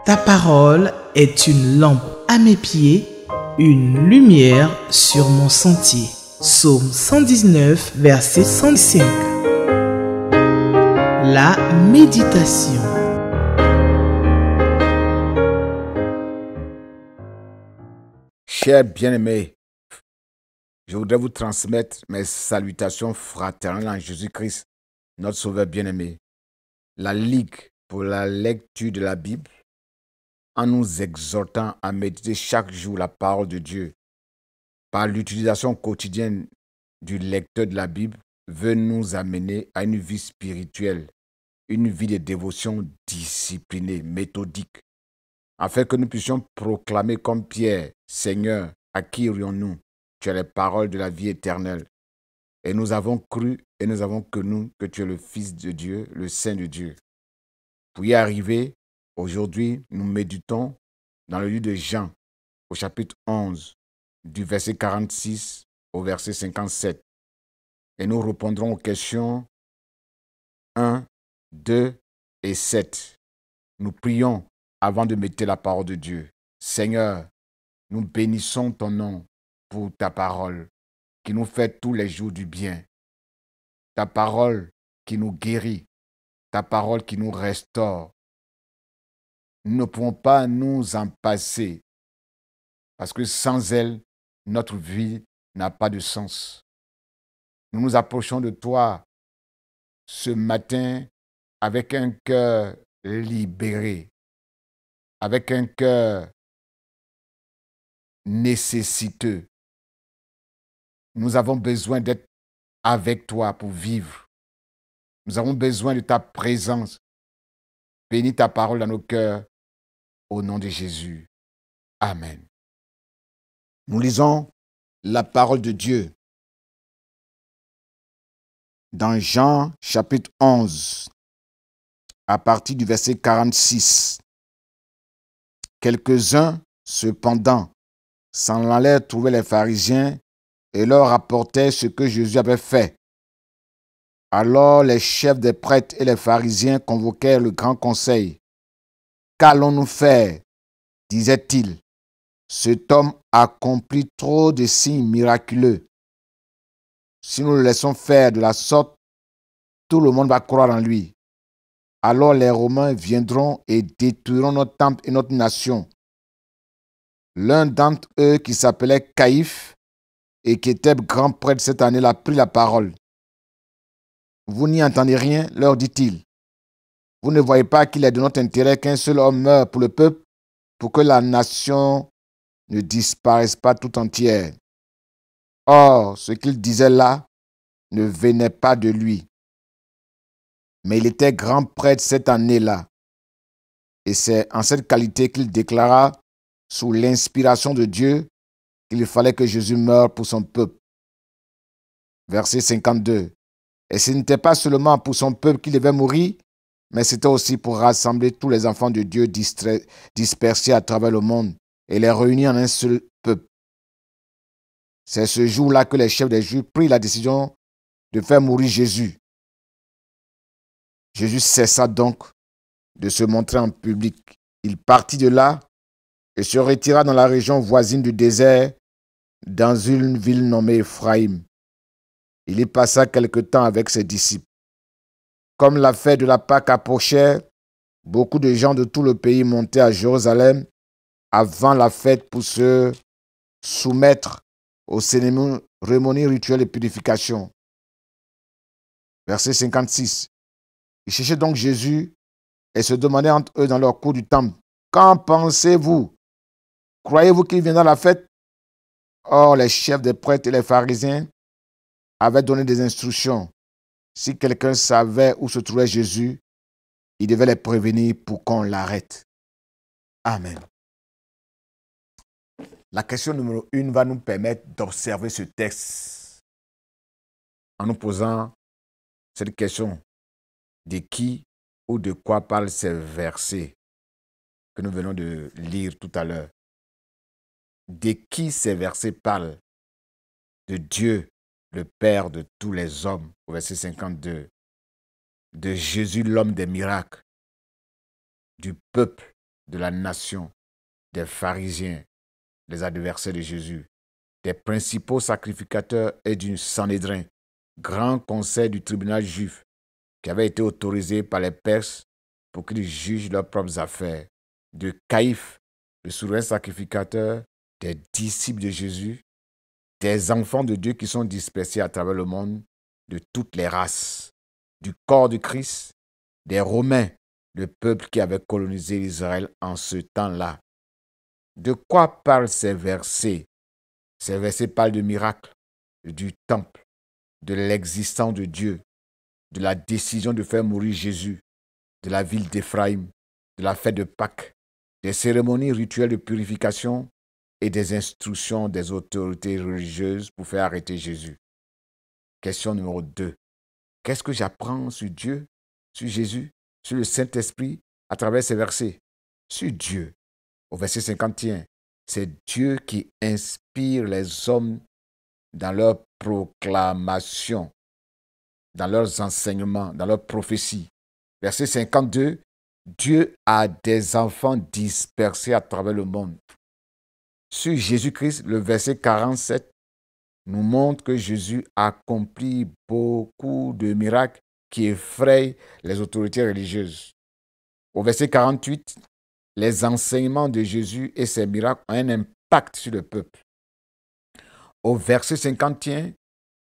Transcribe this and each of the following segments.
Ta parole est une lampe à mes pieds, une lumière sur mon sentier. Psaume 119, verset 105. La méditation. Chers bien-aimés, je voudrais vous transmettre mes salutations fraternelles en Jésus-Christ, notre Sauveur bien-aimé. La Ligue pour la lecture de la Bible, en nous exhortant à méditer chaque jour la parole de Dieu, par l'utilisation quotidienne du lecteur de la Bible, veut nous amener à une vie spirituelle, une vie de dévotion disciplinée, méthodique, afin que nous puissions proclamer comme Pierre, Seigneur, à qui irions-nous? Tu as les paroles de la vie éternelle. Et nous avons cru et nous avons connu que tu es le Fils de Dieu, le Saint de Dieu. Pour y arriver, aujourd'hui, nous méditons dans le livre de Jean, au chapitre 11, du verset 46 au verset 57. Et nous répondrons aux questions 1, 2 et 7. Nous prions avant de méditer la parole de Dieu. Seigneur, nous bénissons ton nom pour ta parole qui nous fait tous les jours du bien. Ta parole qui nous guérit. Ta parole qui nous restaure. Nous ne pouvons pas nous en passer parce que sans elle, notre vie n'a pas de sens. Nous nous approchons de toi ce matin avec un cœur libéré, avec un cœur nécessiteux. Nous avons besoin d'être avec toi pour vivre. Nous avons besoin de ta présence. Bénis ta parole dans nos cœurs au nom de Jésus. Amen. Nous lisons la parole de Dieu dans Jean chapitre 11 à partir du verset 46. Quelques-uns, cependant, s'en allèrent trouver les pharisiens et leur rapportaient ce que Jésus avait fait. Alors les chefs des prêtres et les pharisiens convoquèrent le grand conseil. « Qu'allons-nous faire ?» disaient-ils. « Cet homme accomplit trop de signes miraculeux. Si nous le laissons faire de la sorte, tout le monde va croire en lui. Alors les Romains viendront et détruiront notre temple et notre nation. » L'un d'entre eux, qui s'appelait Caïphe et qui était grand prêtre cette année-là, prit la parole. « Vous n'y entendez rien, leur dit-il. Vous ne voyez pas qu'il est de notre intérêt qu'un seul homme meure pour le peuple, pour que la nation ne disparaisse pas tout entière. » Or, ce qu'il disait là ne venait pas de lui. Mais il était grand prêtre cette année-là. Et c'est en cette qualité qu'il déclara, sous l'inspiration de Dieu, qu'il fallait que Jésus meure pour son peuple. Verset 52. Et ce n'était pas seulement pour son peuple qu'il devait mourir, mais c'était aussi pour rassembler tous les enfants de Dieu dispersés à travers le monde et les réunir en un seul peuple. C'est ce jour-là que les chefs des Juifs prirent la décision de faire mourir Jésus. Jésus cessa donc de se montrer en public. Il partit de là et se retira dans la région voisine du désert, dans une ville nommée Éphraïm. Il y passa quelque temps avec ses disciples. Comme la fête de la Pâque approchait, beaucoup de gens de tout le pays montaient à Jérusalem avant la fête pour se soumettre aux cérémonies rituelles de purification. Verset 56. Ils cherchaient donc Jésus et se demandaient entre eux dans leur cour du temple, « Qu'en pensez-vous? Croyez-vous qu'il viendra à la fête ?» Or, les chefs des prêtres et les pharisiens avaient donné des instructions. Si quelqu'un savait où se trouvait Jésus, il devait les prévenir pour qu'on l'arrête. Amen. La question numéro 1 va nous permettre d'observer ce texte en nous posant cette question. De qui ou de quoi parlent ces versets que nous venons de lire tout à l'heure? De qui ces versets parlent? De Dieu, le Père de tous les hommes, au verset 52. De Jésus, l'homme des miracles. Du peuple, de la nation, des pharisiens, les adversaires de Jésus, des principaux sacrificateurs et du Sanhédrin, grand conseil du tribunal juif, qui avait été autorisé par les Perses pour qu'ils jugent leurs propres affaires, de Caïphe, le souverain sacrificateur, des disciples de Jésus, des enfants de Dieu qui sont dispersés à travers le monde, de toutes les races, du corps de Christ, des Romains, le peuple qui avait colonisé Israël en ce temps-là. De quoi parlent ces versets? Ces versets parlent de miracles, du temple, de l'existence de Dieu, de la décision de faire mourir Jésus, de la ville d'Éphraïm, de la fête de Pâques, des cérémonies rituelles de purification et des instructions des autorités religieuses pour faire arrêter Jésus. Question numéro 2. Qu'est-ce que j'apprends sur Dieu, sur Jésus, sur le Saint-Esprit à travers ces versets? Sur Dieu. Au verset 51, c'est Dieu qui inspire les hommes dans leur proclamation, dans leurs enseignements, dans leurs prophéties. Verset 52, Dieu a des enfants dispersés à travers le monde. Sur Jésus-Christ, le verset 47 nous montre que Jésus accomplit beaucoup de miracles qui effrayent les autorités religieuses. Au verset 48, les enseignements de Jésus et ses miracles ont un impact sur le peuple. Au verset 51,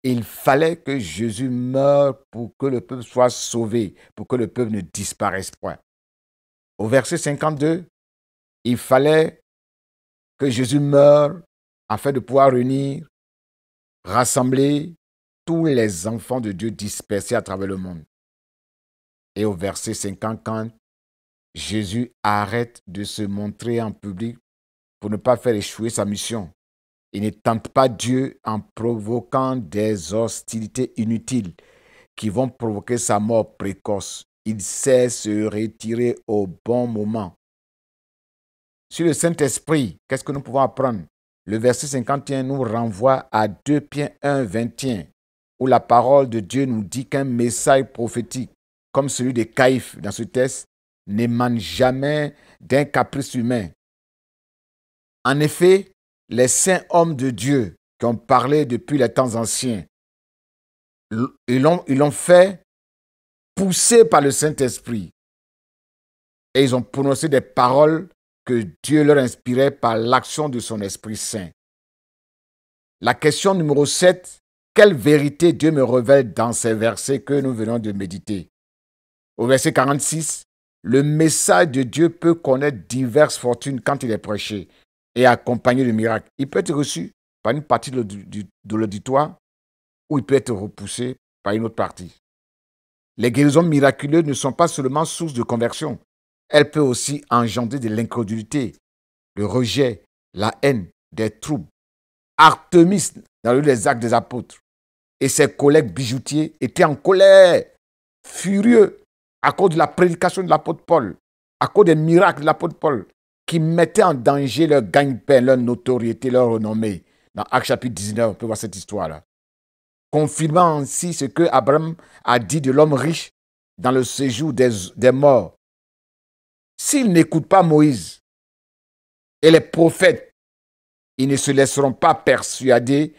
il fallait que Jésus meure pour que le peuple soit sauvé, pour que le peuple ne disparaisse point. Au verset 52, il fallait que Jésus meure afin de pouvoir réunir, rassembler tous les enfants de Dieu dispersés à travers le monde. Et au verset 50, Jésus arrête de se montrer en public pour ne pas faire échouer sa mission. Il ne tente pas Dieu en provoquant des hostilités inutiles qui vont provoquer sa mort précoce. Il sait se retirer au bon moment. Sur le Saint-Esprit, qu'est-ce que nous pouvons apprendre? Le verset 51 nous renvoie à 2 Pierre 1, 21, où la parole de Dieu nous dit qu'un message prophétique, comme celui de Caïphe dans ce texte, n'émane jamais d'un caprice humain. En effet, les saints hommes de Dieu qui ont parlé depuis les temps anciens, ils l'ont fait pousser par le Saint-Esprit. Et ils ont prononcé des paroles que Dieu leur inspirait par l'action de son Esprit Saint. La question numéro 7, quelle vérité Dieu me révèle dans ces versets que nous venons de méditer? Au verset 46, le message de Dieu peut connaître diverses fortunes quand il est prêché et accompagné de miracles. Il peut être reçu par une partie de l'auditoire ou il peut être repoussé par une autre partie. Les guérisons miraculeuses ne sont pas seulement source de conversion. Elles peuvent aussi engendrer de l'incrédulité, le rejet, la haine, des troubles. Artémis, dans les Actes des Apôtres, et ses collègues bijoutiers étaient en colère, furieux, à cause de la prédication de l'apôtre Paul, à cause des miracles de l'apôtre Paul, qui mettaient en danger leur gagne-pain, leur notoriété, leur renommée. Dans Actes chapitre 19, on peut voir cette histoire-là. Confirmant ainsi ce que Abraham a dit de l'homme riche dans le séjour des morts. S'ils n'écoutent pas Moïse et les prophètes, ils ne se laisseront pas persuader,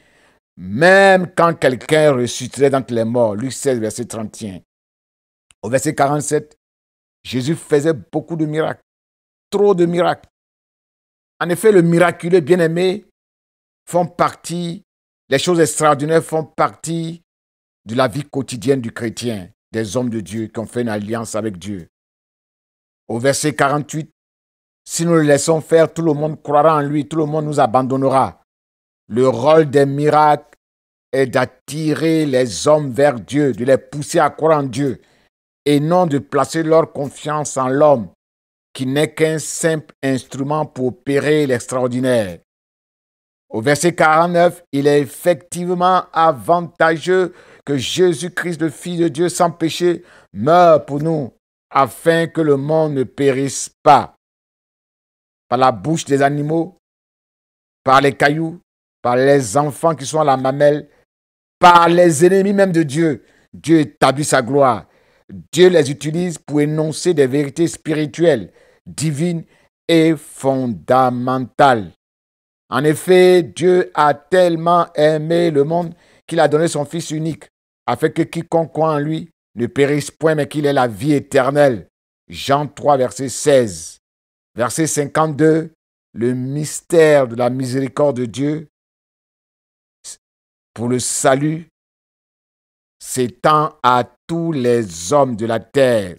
même quand quelqu'un ressusciterait d'entre les morts. Luc 16, verset 31. Au verset 47, Jésus faisait beaucoup de miracles, trop de miracles. En effet, le miraculeux bien-aimé font partie, les choses extraordinaires font partie de la vie quotidienne du chrétien, des hommes de Dieu qui ont fait une alliance avec Dieu. Au verset 48, si nous le laissons faire, tout le monde croira en lui, tout le monde nous abandonnera. Le rôle des miracles est d'attirer les hommes vers Dieu, de les pousser à croire en Dieu, et non de placer leur confiance en l'homme, qui n'est qu'un simple instrument pour opérer l'extraordinaire. Au verset 49, il est effectivement avantageux que Jésus-Christ, le Fils de Dieu sans péché, meure pour nous, afin que le monde ne périsse pas. Par la bouche des animaux, par les cailloux, par les enfants qui sont à la mamelle, par les ennemis même de Dieu. Dieu établit sa gloire. Dieu les utilise pour énoncer des vérités spirituelles, divines est fondamentale. En effet, Dieu a tellement aimé le monde qu'il a donné son Fils unique, afin que quiconque croit en lui ne périsse point, mais qu'il ait la vie éternelle. Jean 3, verset 16. Verset 52, le mystère de la miséricorde de Dieu pour le salut s'étend à tous les hommes de la terre.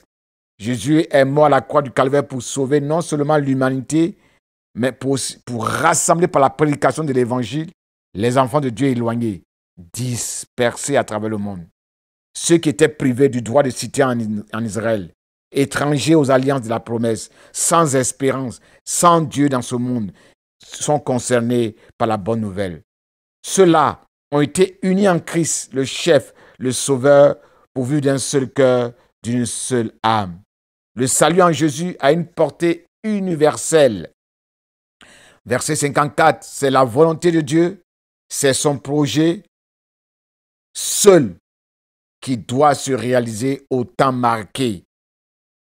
Jésus est mort à la croix du Calvaire pour sauver non seulement l'humanité, mais pour rassembler par la prédication de l'Évangile les enfants de Dieu éloignés, dispersés à travers le monde. Ceux qui étaient privés du droit de cité en Israël, étrangers aux alliances de la promesse, sans espérance, sans Dieu dans ce monde, sont concernés par la bonne nouvelle. Ceux-là ont été unis en Christ, le chef, le sauveur, pourvu d'un seul cœur, d'une seule âme. Le salut en Jésus a une portée universelle. Verset 54, c'est la volonté de Dieu, c'est son projet seul qui doit se réaliser au temps marqué.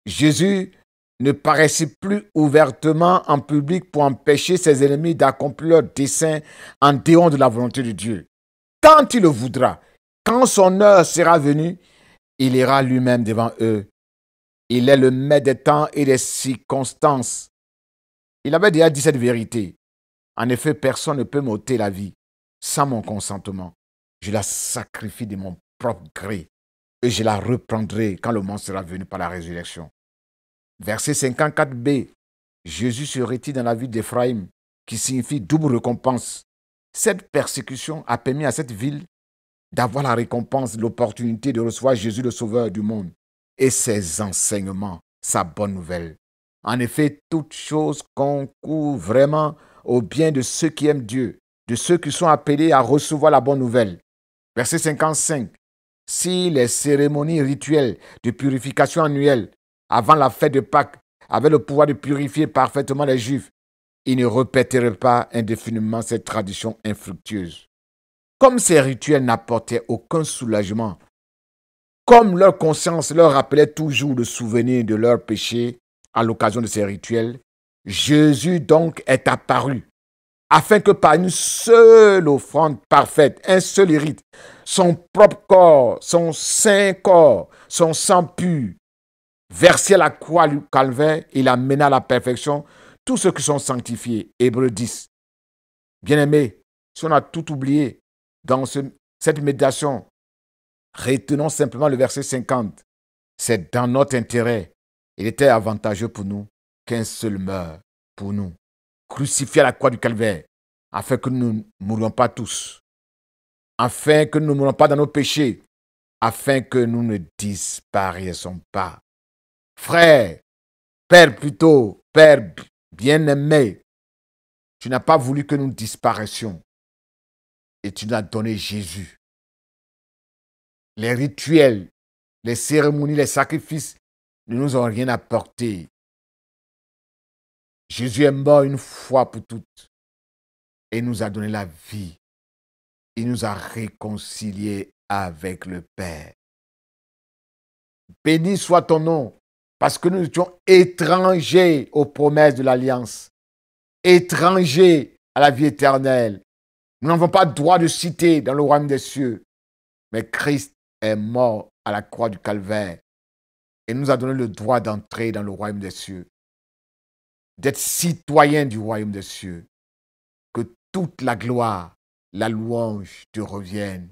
Jésus ne paraissait plus ouvertement en public pour empêcher ses ennemis d'accomplir leurs desseins en dehors de la volonté de Dieu. Quand il le voudra, quand son heure sera venue, il ira lui-même devant eux. Il est le maître des temps et des circonstances. Il avait déjà dit cette vérité. En effet, personne ne peut m'ôter la vie sans mon consentement. Je la sacrifie de mon propre gré et je la reprendrai quand le monde sera venu par la résurrection. Verset 54b. Jésus se retire dans la ville d'Éphraïm, qui signifie double récompense. Cette persécution a permis à cette ville d'avoir la récompense, l'opportunité de recevoir Jésus le Sauveur du monde et ses enseignements, sa bonne nouvelle. En effet, toute chose concourt vraiment au bien de ceux qui aiment Dieu, de ceux qui sont appelés à recevoir la bonne nouvelle. Verset 55. Si les cérémonies rituelles de purification annuelles avant la fête de Pâques avaient le pouvoir de purifier parfaitement les Juifs, ils ne répéteraient pas indéfiniment cette tradition infructueuse. Comme ces rituels n'apportaient aucun soulagement, comme leur conscience leur rappelait toujours le souvenir de leurs péchés à l'occasion de ces rituels, Jésus donc est apparu, afin que par une seule offrande parfaite, un seul rite, son propre corps, son saint corps, son sang pur, versé à la croix du calvaire, il amena à la perfection tous ceux qui sont sanctifiés. Hébreux 10. Bien-aimés, si on a tout oublié dans cette méditation, retenons simplement le verset 50. C'est dans notre intérêt. Il était avantageux pour nous qu'un seul meure pour nous, crucifié à la croix du calvaire, afin que nous ne mourions pas tous, afin que nous ne mourions pas dans nos péchés, afin que nous ne disparaissions pas. Frère, Père plutôt, Père bien-aimé, tu n'as pas voulu que nous disparaissions et tu nous as donné Jésus. Les rituels, les cérémonies, les sacrifices ne nous ont rien apporté. Jésus est mort une fois pour toutes et nous a donné la vie. Il nous a réconciliés avec le Père. Béni soit ton nom, parce que nous étions étrangers aux promesses de l'Alliance, étrangers à la vie éternelle. Nous n'avons pas droit de cité dans le royaume des cieux, mais Christ est mort à la croix du calvaire et nous a donné le droit d'entrer dans le royaume des cieux, d'être citoyen du royaume des cieux. Que toute la gloire, la louange te revienne.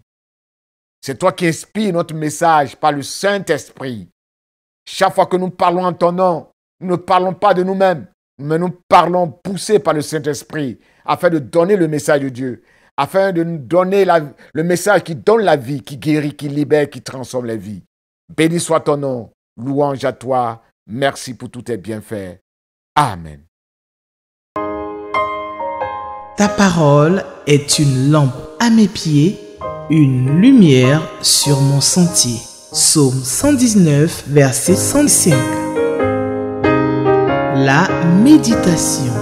C'est toi qui inspires notre message par le Saint-Esprit. Chaque fois que nous parlons en ton nom, nous ne parlons pas de nous-mêmes, mais nous parlons poussés par le Saint-Esprit afin de donner le message de Dieu, afin de nous donner le message qui donne la vie, qui guérit, qui libère, qui transforme les vies. Béni soit ton nom, louange à toi, merci pour tous tes bienfaits. Amen. Ta parole est une lampe à mes pieds, une lumière sur mon sentier. Psaume 119, verset 105. La méditation.